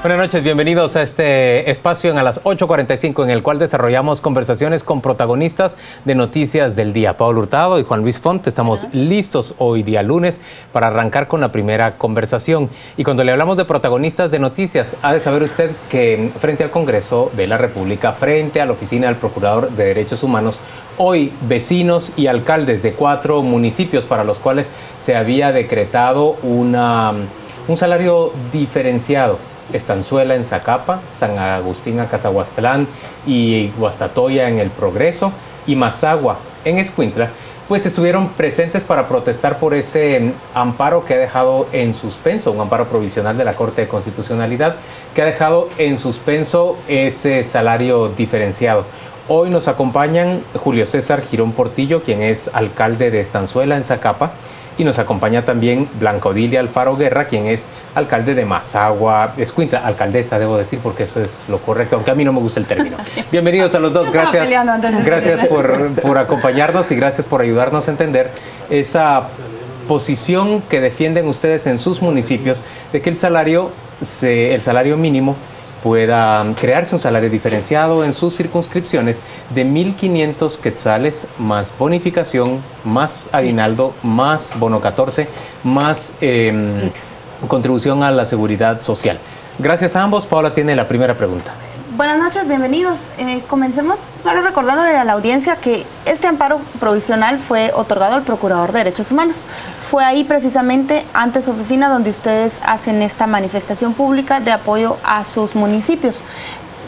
Buenas noches, bienvenidos a este espacio en a las 8:45 en el cual desarrollamos conversaciones con protagonistas de noticias del día. Pablo Hurtado y Juan Luis Font, estamos listos hoy día lunes para arrancar con la primera conversación. Y cuando le hablamos de protagonistas de noticias, ha de saber usted que frente al Congreso de la República, frente a la Oficina del Procurador de Derechos Humanos, hoy vecinos y alcaldes de 4 municipios para los cuales se había decretado un salario diferenciado. Estanzuela en Zacapa, San Agustín a Cazahuastlán y Guastatoya en El Progreso y Mazagua en Escuintla, pues estuvieron presentes para protestar por ese amparo que ha dejado en suspenso, un amparo provisional de la Corte de Constitucionalidad que ha dejado en suspenso ese salario diferenciado. Hoy nos acompañan Julio César Girón Portillo, quien es alcalde de Estanzuela en Zacapa, y nos acompaña también Blanca Odilia Alfaro Guerra, quien es alcalde de Mazagua, Escuintla, alcaldesa, debo decir, porque eso es lo correcto, aunque a mí no me gusta el término. Bienvenidos a los dos, gracias por acompañarnos y gracias por ayudarnos a entender esa posición que defienden ustedes en sus municipios de que el salario mínimo pueda crearse un salario diferenciado en sus circunscripciones de 1.500 quetzales más bonificación, más aguinaldo, más bono 14, más contribución a la seguridad social. Gracias a ambos. Paola tiene la primera pregunta. Buenas noches, bienvenidos. Comencemos solo recordándole a la audiencia que este amparo provisional fue otorgado al Procurador de Derechos Humanos. Fue ahí precisamente ante su oficina donde ustedes hacen esta manifestación pública de apoyo a sus municipios.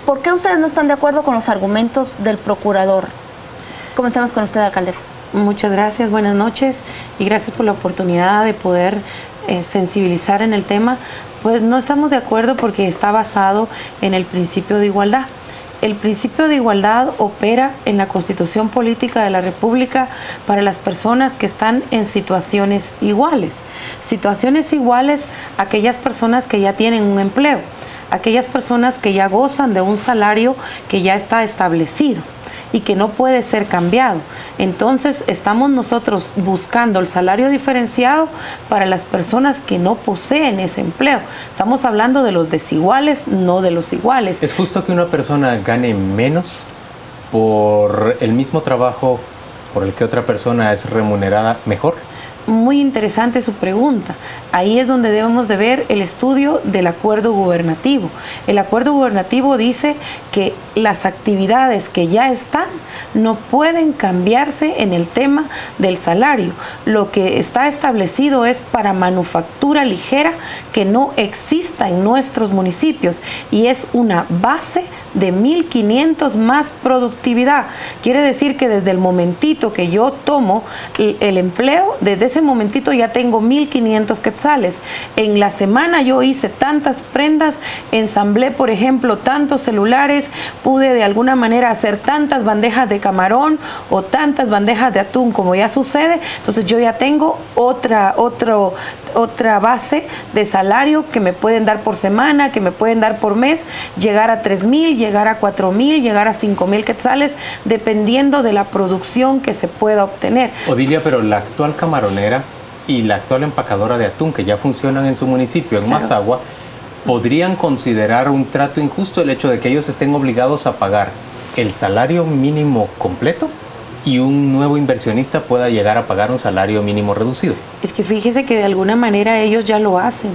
¿Por qué ustedes no están de acuerdo con los argumentos del Procurador? Comencemos con usted, alcaldesa. Muchas gracias, buenas noches y gracias por la oportunidad de poder sensibilizar en el tema. Pues no estamos de acuerdo porque está basado en el principio de igualdad. El principio de igualdad opera en la Constitución Política de la República para las personas que están en situaciones iguales. Situaciones iguales a aquellas personas que ya tienen un empleo, aquellas personas que ya gozan de un salario que ya está establecido y que no puede ser cambiado. Entonces estamos nosotros buscando el salario diferenciado para las personas que no poseen ese empleo. Estamos hablando de los desiguales, no de los iguales. ¿Es justo que una persona gane menos por el mismo trabajo por el que otra persona es remunerada mejor? Muy interesante su pregunta. Ahí es donde debemos de ver el estudio del acuerdo gubernativo. El acuerdo gubernativo dice que las actividades que ya están no pueden cambiarse en el tema del salario. Lo que está establecido es para manufactura ligera que no exista en nuestros municipios y es una base de 1.500 más productividad. Quiere decir que desde el momentito que yo tomo el empleo, desde ese momentito ya tengo 1.500 quetzales. En la semana yo hice tantas prendas, ensamblé, por ejemplo, tantos celulares, pude de alguna manera hacer tantas bandejas de camarón o tantas bandejas de atún como ya sucede. Entonces yo ya tengo otra base de salario que me pueden dar por semana, que me pueden dar por mes, llegar a 3.000, llegar a 4.000, llegar a 5.000 quetzales, dependiendo de la producción que se pueda obtener. Odilia, pero la actual camaronera y la actual empacadora de atún que ya funcionan en su municipio, en Mazagua, ¿podrían considerar un trato injusto el hecho de que ellos estén obligados a pagar el salario mínimo completo y un nuevo inversionista pueda llegar a pagar un salario mínimo reducido? Es que fíjese que de alguna manera ellos ya lo hacen.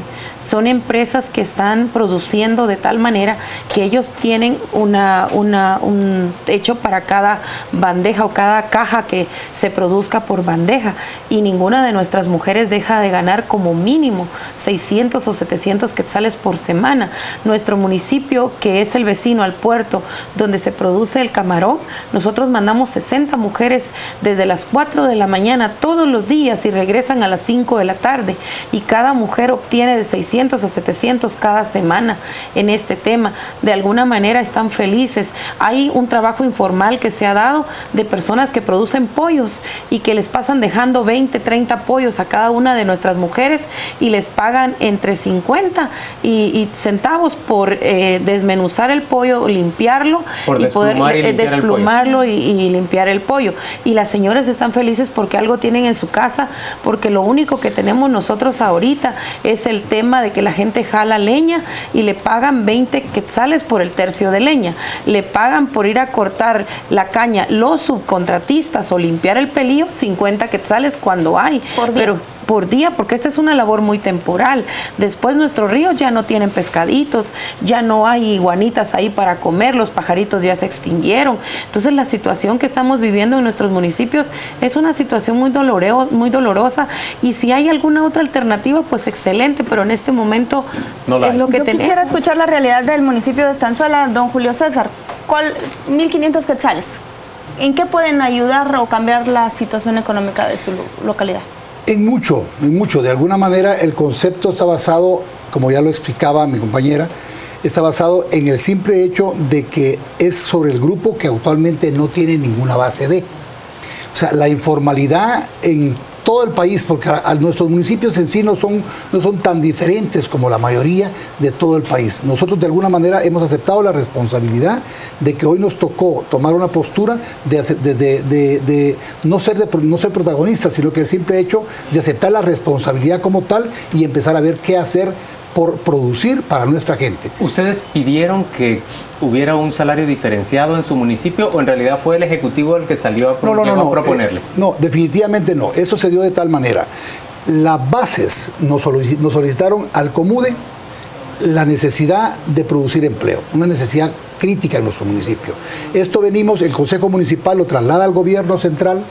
Son empresas que están produciendo de tal manera que ellos tienen un techo para cada bandeja o cada caja que se produzca por bandeja, y ninguna de nuestras mujeres deja de ganar como mínimo 600 o 700 quetzales por semana. Nuestro municipio, que es el vecino al puerto donde se produce el camarón, nosotros mandamos 60 mujeres desde las 4 de la mañana todos los días y regresan a las 5 de la tarde, y cada mujer obtiene de 600 a 700 cada semana en este tema. De alguna manera están felices. Hay un trabajo informal que se ha dado de personas que producen pollos y que les pasan dejando 20, 30 pollos a cada una de nuestras mujeres y les pagan entre 50 y centavos por desmenuzar el pollo, limpiarlo y poder desplumarlo y limpiar el pollo. Y las señoras están felices porque algo tienen en su casa, porque lo único que tenemos nosotros ahorita es el tema de que la gente jala leña y le pagan 20 quetzales por el tercio de leña. Le pagan por ir a cortar la caña los subcontratistas o limpiar el pelillo 50 quetzales cuando hay. Por día, porque esta es una labor muy temporal. Después nuestros ríos ya no tienen pescaditos, ya no hay iguanitas ahí para comer, los pajaritos ya se extinguieron. Entonces la situación que estamos viviendo en nuestros municipios es una situación muy dolorosa, y si hay alguna otra alternativa, pues excelente, pero en este momento no es lo que tenemos. Yo quisiera escuchar la realidad del municipio de Estanzuela, don Julio César. 1.500 quetzales. ¿En qué pueden ayudar o cambiar la situación económica de su localidad? En mucho. De alguna manera el concepto está basado, como ya lo explicaba mi compañera, está basado en el simple hecho de que es sobre el grupo que actualmente no tiene ninguna base de. O sea, la informalidad en todo el país, porque nuestros municipios en sí no son tan diferentes como la mayoría de todo el país. Nosotros de alguna manera hemos aceptado la responsabilidad de que hoy nos tocó tomar una postura de no ser protagonistas, sino que el simple hecho de aceptar la responsabilidad como tal y empezar a ver qué hacer por producir para nuestra gente. ¿Ustedes pidieron que hubiera un salario diferenciado en su municipio o en realidad fue el Ejecutivo el que salió a proponerles? No, definitivamente no. Eso se dio de tal manera. Las bases nos solicitaron al Comude la necesidad de producir empleo, una necesidad crítica en nuestro municipio. Esto el Consejo Municipal lo traslada al Gobierno Central.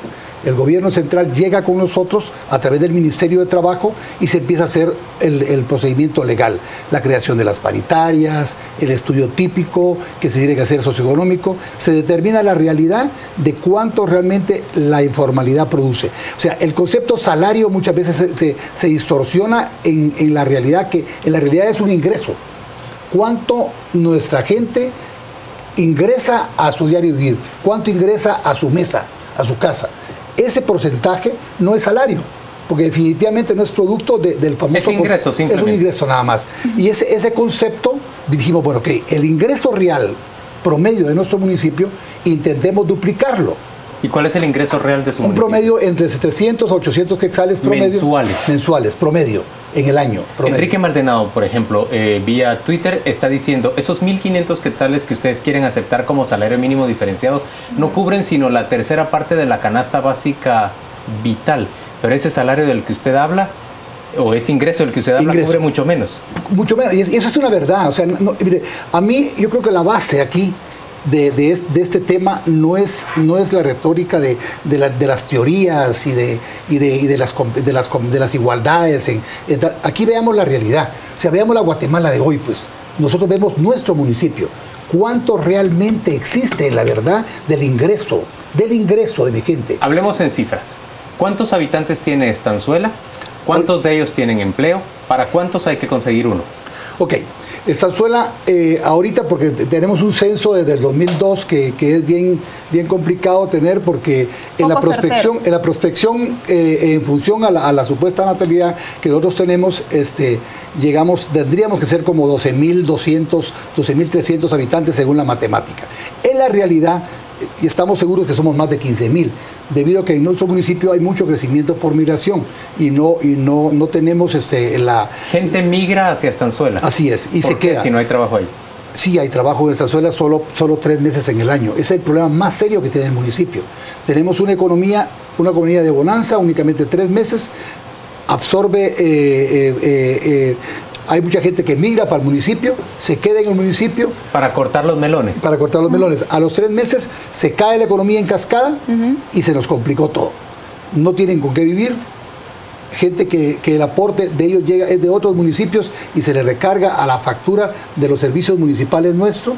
El gobierno central llega con nosotros a través del Ministerio de Trabajo y se empieza a hacer el procedimiento legal, la creación de las paritarias, el estudio típico que se tiene que hacer socioeconómico, se determina la realidad de cuánto realmente la informalidad produce. O sea, el concepto salario muchas veces se distorsiona en la realidad, que en la realidad es un ingreso. ¿Cuánto nuestra gente ingresa a su diario vivir? ¿Cuánto ingresa a su mesa, a su casa? Ese porcentaje no es salario, porque definitivamente no es producto del famoso... Es ingreso, simplemente. Es un ingreso nada más. Y ese concepto, dijimos, bueno, que el ingreso real promedio de nuestro municipio, intentemos duplicarlo. ¿Y cuál es el ingreso real de su municipio? Un promedio entre 700 a 800 quetzales promedio. Mensuales, promedio, en el año. Promedio. Enrique Maldonado, por ejemplo, vía Twitter está diciendo, esos 1.500 quetzales que ustedes quieren aceptar como salario mínimo diferenciado no cubren sino la tercera parte de la canasta básica vital. Pero ese salario del que usted habla, o ese ingreso del que usted habla, cubre mucho menos. Mucho menos, y eso es una verdad. O sea, mire, a mí yo creo que la base aquí de este tema no es la retórica de las teorías y de las igualdades. Aquí veamos la realidad, o sea, veamos la Guatemala de hoy, pues. Nosotros vemos nuestro municipio, cuánto realmente existe en la verdad del ingreso de mi gente. Hablemos en cifras. ¿Cuántos habitantes tiene Estanzuela? ¿Cuántos de ellos tienen empleo? ¿Para cuántos hay que conseguir uno? Ok. Estanzuela, ahorita, porque tenemos un censo desde el 2002 que es bien complicado tener, porque en la prospección en función a la supuesta natalidad que nosotros tenemos, tendríamos que ser como 12.200, 12.300 habitantes según la matemática. En la realidad, y estamos seguros que somos más de 15.000, debido a que en nuestro municipio hay mucho crecimiento por migración y no tenemos la... Gente migra hacia Estanzuela. Así es, y se queda. Si no hay trabajo ahí. Sí, hay trabajo en Estanzuela solo 3 meses en el año. Ese es el problema más serio que tiene el municipio. Tenemos una economía de bonanza, únicamente 3 meses, absorbe... hay mucha gente que migra para el municipio, se queda en el municipio. Para cortar los melones. Para cortar los melones. A los 3 meses se cae la economía en cascada y se nos complicó todo. No tienen con qué vivir. Gente que el aporte de ellos es de otros municipios y se le recarga a la factura de los servicios municipales nuestros.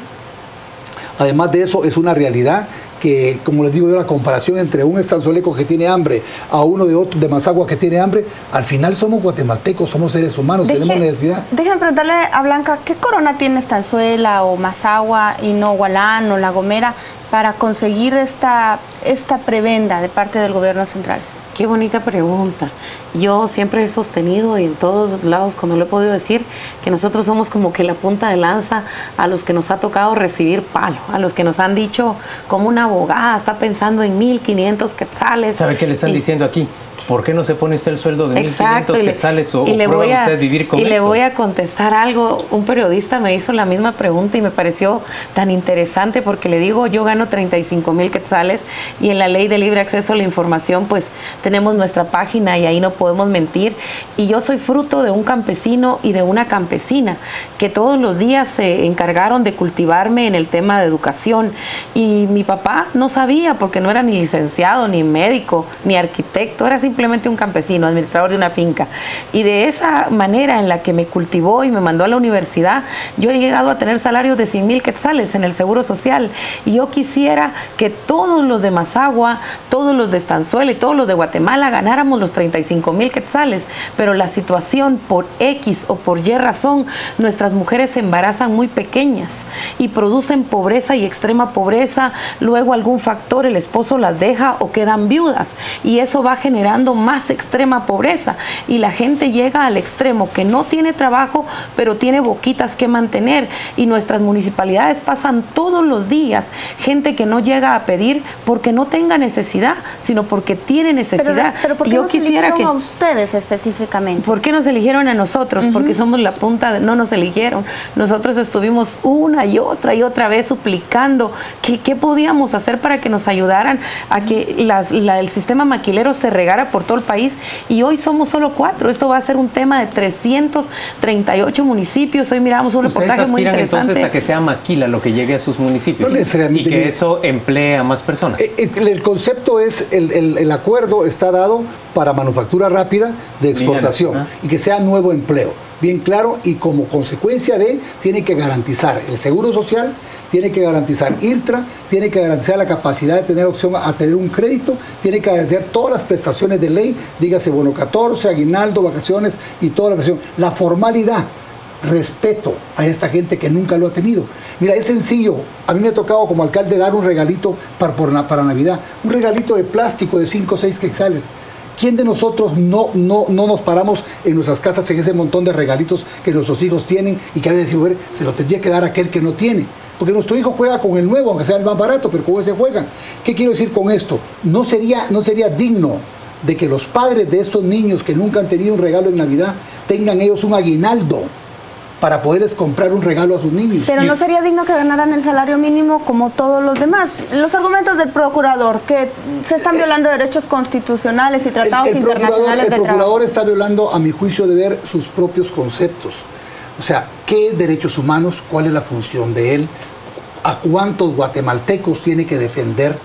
Además de eso, es una realidad que, como les digo yo, la comparación entre un estanzueleco que tiene hambre a uno de Mazagua que tiene hambre, al final somos guatemaltecos, somos seres humanos, tenemos necesidad. Déjenme preguntarle a Blanca, ¿qué corona tiene Estanzuela o Mazagua y no Hualán o La Gomera para conseguir esta prebenda de parte del gobierno central? Qué bonita pregunta. Yo siempre he sostenido y en todos lados cuando lo he podido decir que nosotros somos como que la punta de lanza a los que nos ha tocado recibir palo, a los que nos han dicho como una abogada está pensando en 1.500 quetzales. ¿Sabe qué le están diciendo aquí? ¿Por qué no se pone usted el sueldo de 1.500 quetzales o prueba usted vivir con eso? Y le voy a contestar algo. Un periodista me hizo la misma pregunta y me pareció tan interesante porque le digo, yo gano 35,000 quetzales y en la ley de libre acceso a la información pues tenemos nuestra página y ahí no podemos mentir. Y yo soy fruto de un campesino y de una campesina que todos los días se encargaron de cultivarme en el tema de educación. Y mi papá no sabía porque no era ni licenciado, ni médico, ni arquitecto, era simplemente un campesino, administrador de una finca. Y de esa manera en la que me cultivó y me mandó a la universidad, yo he llegado a tener salarios de 100,000 quetzales en el Seguro Social. Y yo quisiera que todos los de Mazagua, todos los de Estanzuela y todos los de Guatemala ganáramos los 35,000 quetzales. Pero la situación, por X o por Y razón, nuestras mujeres se embarazan muy pequeñas y producen pobreza y extrema pobreza. Luego algún factor, el esposo las deja o quedan viudas. Y eso va generando más extrema pobreza y la gente llega al extremo que no tiene trabajo pero tiene boquitas que mantener y nuestras municipalidades pasan todos los días gente que no llega a pedir porque no tenga necesidad sino porque tiene necesidad. Pero ¿por qué nos eligieron a ustedes específicamente? ¿Por qué nos eligieron a nosotros? Porque somos la punta no nos eligieron, nosotros estuvimos una y otra vez suplicando qué podíamos hacer para que nos ayudaran a que el sistema maquilero se regara por todo el país y hoy somos solo 4. Esto va a ser un tema de 338 municipios. Hoy miramos un reportaje muy interesante. Entonces a que sea maquila lo que llegue a sus municipios y que eso emplee a más personas. El concepto es, el acuerdo está dado para manufactura rápida de exportación y que sea nuevo empleo. Bien claro, y como consecuencia tiene que garantizar el Seguro Social, tiene que garantizar IRTRA, tiene que garantizar la capacidad de tener opción a tener un crédito, tiene que garantizar todas las prestaciones de ley, dígase bono 14, aguinaldo, vacaciones y toda la prestación. La formalidad, respeto a esta gente que nunca lo ha tenido. Mira, es sencillo. A mí me ha tocado como alcalde dar un regalito para Navidad, un regalito de plástico de 5 o 6 quetzales. ¿Quién de nosotros no nos paramos en nuestras casas en ese montón de regalitos que nuestros hijos tienen y que a veces decimos, se lo tendría que dar a aquel que no tiene? Porque nuestro hijo juega con el nuevo, aunque sea el más barato, pero con ese juega. ¿Qué quiero decir con esto? No sería digno de que los padres de estos niños que nunca han tenido un regalo en Navidad tengan ellos un aguinaldo para poderles comprar un regalo a sus niños. Pero no sería digno que ganaran el salario mínimo como todos los demás. Los argumentos del procurador, que se están violando derechos constitucionales y tratados internacionales de trabajo. El procurador está violando, a mi juicio de ver, sus propios conceptos. O sea, ¿qué es derechos humanos? ¿Cuál es la función de él? ¿A cuántos guatemaltecos tiene que defender?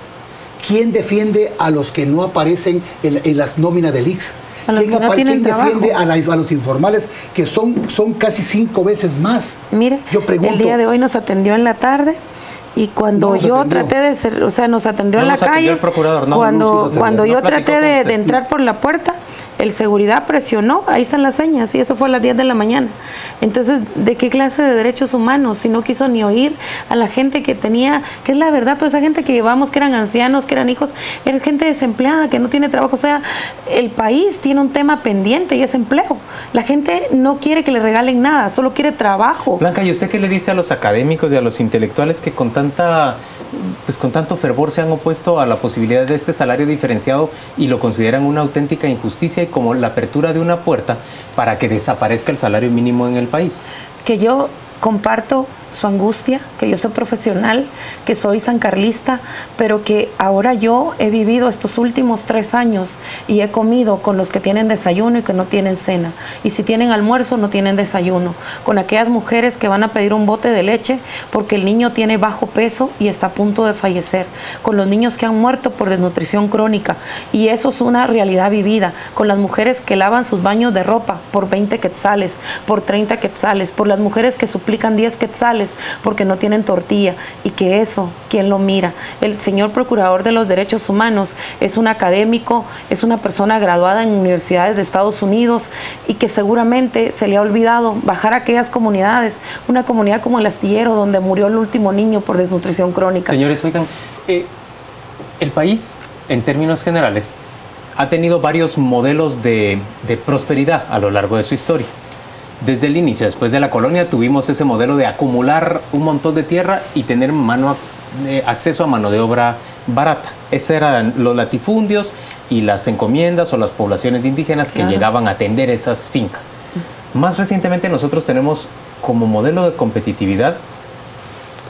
¿Quién defiende a los que no aparecen en las nóminas del IX? ¿Quién defiende a los informales que son casi 5 veces más? Mire, yo pregunto, el día de hoy nos atendió en la tarde y cuando yo traté de ser, o sea, nos atendió en la calle, cuando yo traté de entrar por la puerta, el seguridad presionó, ahí están las señas, y eso fue a las 10 de la mañana. Entonces, ¿de qué clase de derechos humanos? Si no quiso ni oír a la gente que tenía, que es la verdad, toda esa gente que llevamos, que eran ancianos, que eran hijos, era gente desempleada, que no tiene trabajo. O sea, el país tiene un tema pendiente y es empleo. La gente no quiere que le regalen nada, solo quiere trabajo. Blanca, ¿y usted qué le dice a los académicos y a los intelectuales que con tanto fervor se han opuesto a la posibilidad de este salario diferenciado y lo consideran una auténtica injusticia y como la apertura de una puerta para que desaparezca el salario mínimo en el país? Que yo comparto su angustia, que yo soy profesional, que soy sancarlista, pero que ahora yo he vivido estos últimos 3 años y he comido con los que tienen desayuno y que no tienen cena, y si tienen almuerzo no tienen desayuno, con aquellas mujeres que van a pedir un bote de leche porque el niño tiene bajo peso y está a punto de fallecer, con los niños que han muerto por desnutrición crónica, y eso es una realidad vivida, con las mujeres que lavan sus baños de ropa por 20 quetzales, por 30 quetzales, por las mujeres que suplican 10 quetzales porque no tienen tortilla, y que eso, ¿quién lo mira? El señor Procurador de los Derechos Humanos es un académico, es una persona graduada en universidades de Estados Unidos y que seguramente se le ha olvidado bajar a aquellas comunidades, una comunidad como el Astillero donde murió el último niño por desnutrición crónica. Señores, oigan, el país, en términos generales, ha tenido varios modelos de prosperidad a lo largo de su historia. Desde el inicio, después de la colonia, tuvimos ese modelo de acumular un montón de tierra y tener acceso a mano de obra barata. Esos eran los latifundios y las encomiendas o las poblaciones indígenas que llegaban a atender esas fincas. Más recientemente nosotros tenemos como modelo de competitividad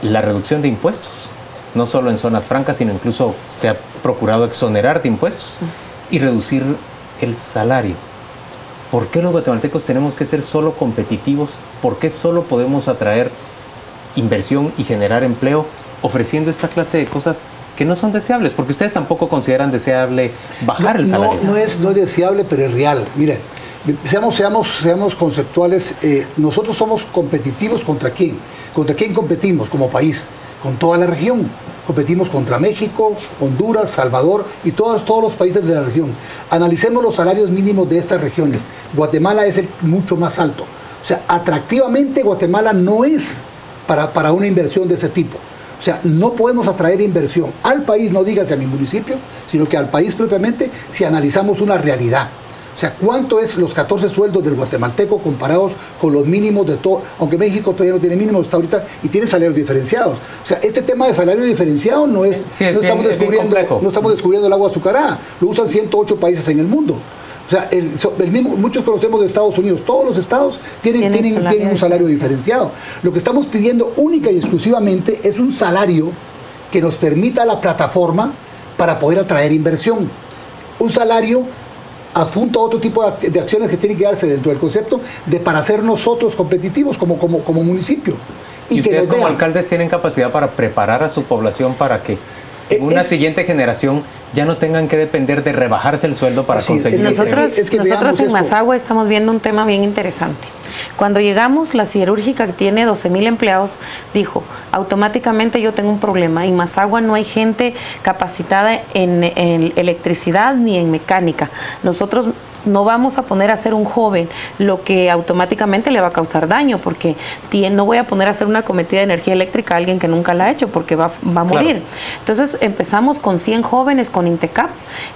la reducción de impuestos. No solo en zonas francas, sino incluso se ha procurado exonerar de impuestos y reducir el salario. ¿Por qué los guatemaltecos tenemos que ser solo competitivos? ¿Por qué solo podemos atraer inversión y generar empleo ofreciendo esta clase de cosas que no son deseables? Porque ustedes tampoco consideran deseable bajar el salario. No es deseable, pero es real. Miren, seamos conceptuales. Nosotros somos competitivos ¿contra quién? ¿Contra quién competimos como país? Con toda la región. Competimos contra México, Honduras, Salvador y todos los países de la región. Analicemos los salarios mínimos de estas regiones. Guatemala es el mucho más alto. O sea, atractivamente Guatemala no es para una inversión de ese tipo. O sea, no podemos atraer inversión al país, no dígase a mi municipio, sino que al país propiamente si analizamos una realidad. O sea, ¿cuánto es los 14 sueldos del guatemalteco comparados con los mínimos de todo? Aunque México todavía no tiene mínimos hasta ahorita y tiene salarios diferenciados. O sea, este tema de salario diferenciado no estamos descubriendo el agua azucarada. Lo usan 108 países en el mundo. O sea, muchos conocemos de Estados Unidos. Todos los estados tienen un salario diferenciado. Lo que estamos pidiendo única y exclusivamente es un salario que nos permita la plataforma para poder atraer inversión. Un salario adjunto a otro tipo de acciones que tienen que darse dentro del concepto para ser nosotros competitivos como municipio. ¿Y ustedes como alcaldes tienen capacidad para preparar a su población para que en una siguiente generación ya no tengan que depender de rebajarse el sueldo para conseguir? Nosotros en Mazahua estamos viendo un tema bien interesante. Cuando llegamos, la siderúrgica, que tiene 12,000 empleados, dijo, automáticamente yo tengo un problema. En Mazahua no hay gente capacitada en electricidad ni en mecánica. Nosotros no vamos a poner a hacer un joven lo que automáticamente le va a causar daño, porque no voy a poner a hacer una cometida de energía eléctrica a alguien que nunca la ha hecho, porque va a morir. Claro. Entonces empezamos con 100 jóvenes con INTECAP,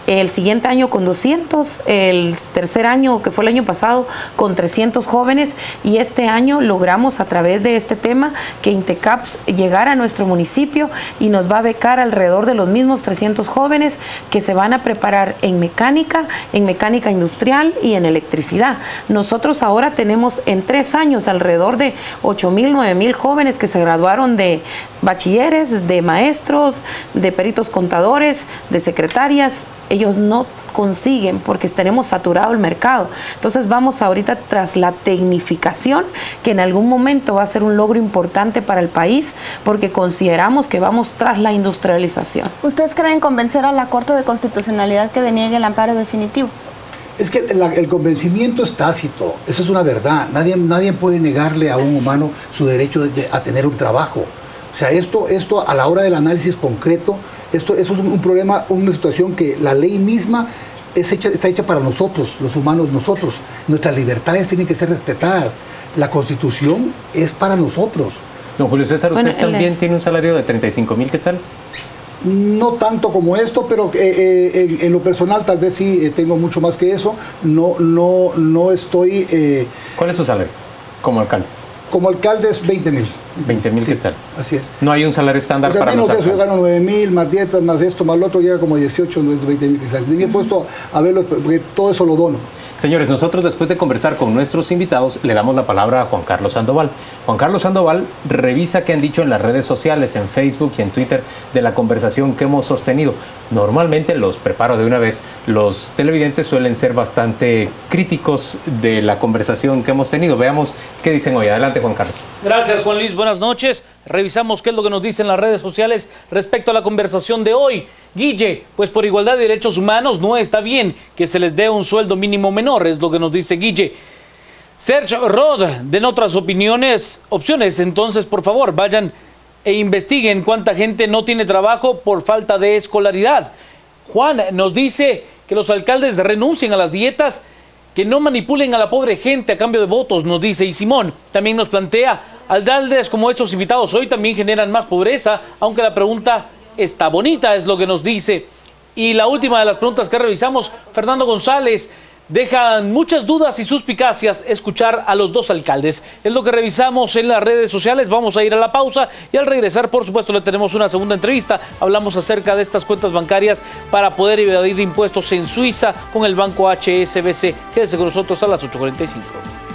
el siguiente año con 200, el tercer año, que fue el año pasado, con 300 jóvenes, y este año logramos a través de este tema que INTECAP llegara a nuestro municipio y nos va a becar alrededor de los mismos 300 jóvenes que se van a preparar en mecánica industrial y en electricidad. Nosotros ahora tenemos en 3 años alrededor de 8,000, 9,000 jóvenes que se graduaron de bachilleres, de maestros, de peritos contadores, de secretarias. Ellos no consiguen porque tenemos saturado el mercado. Entonces vamos ahorita tras la tecnificación, que en algún momento va a ser un logro importante para el país, porque consideramos que vamos tras la industrialización. ¿Ustedes creen convencer a la Corte de Constitucionalidad que deniegue el amparo definitivo? Es que el convencimiento es tácito, esa es una verdad. Nadie puede negarle a un humano su derecho a tener un trabajo. O sea, esto a la hora del análisis concreto, eso es un problema, una situación que la ley misma está hecha para nosotros, los humanos, nosotros. Nuestras libertades tienen que ser respetadas. La Constitución es para nosotros. Don Julio César, ¿usted también tiene un salario de 35,000 quetzales? No tanto como esto, pero en lo personal tal vez sí tengo mucho más que eso. No estoy... ¿Cuál es su salario como alcalde? Como alcalde es 20,000. 20,000 quetzales. Así es. No hay un salario estándar para los alcaldes. Yo gano 9,000, más dietas, más esto, más lo otro, llega como 18, 20,000 quetzales. Me he puesto a verlo, porque todo eso lo dono. Señores, nosotros después de conversar con nuestros invitados, le damos la palabra a Juan Carlos Sandoval. Juan Carlos Sandoval revisa qué han dicho en las redes sociales, en Facebook y en Twitter, de la conversación que hemos sostenido. Normalmente, los preparo de una vez, los televidentes suelen ser bastante críticos de la conversación que hemos tenido. Veamos qué dicen hoy. Adelante, Juan Carlos. Gracias, Juan Luis. Buenas noches. Revisamos qué es lo que nos dicen las redes sociales respecto a la conversación de hoy. Guille, pues por igualdad de derechos humanos no está bien que se les dé un sueldo mínimo menor, es lo que nos dice Guille. Serge Rod, den otras opciones, entonces por favor vayan e investiguen cuánta gente no tiene trabajo por falta de escolaridad. Juan nos dice que los alcaldes renuncien a las dietas, que no manipulen a la pobre gente a cambio de votos, nos dice. Y Simón también nos plantea, alcaldes como estos invitados hoy también generan más pobreza, aunque la pregunta está bonita, es lo que nos dice. Y la última de las preguntas que revisamos, Fernando González, dejan muchas dudas y suspicacias escuchar a los dos alcaldes. Es lo que revisamos en las redes sociales. Vamos a ir a la pausa y al regresar, por supuesto, le tenemos una segunda entrevista. Hablamos acerca de estas cuentas bancarias para poder evadir impuestos en Suiza con el banco HSBC. Quédese con nosotros a las 8:45.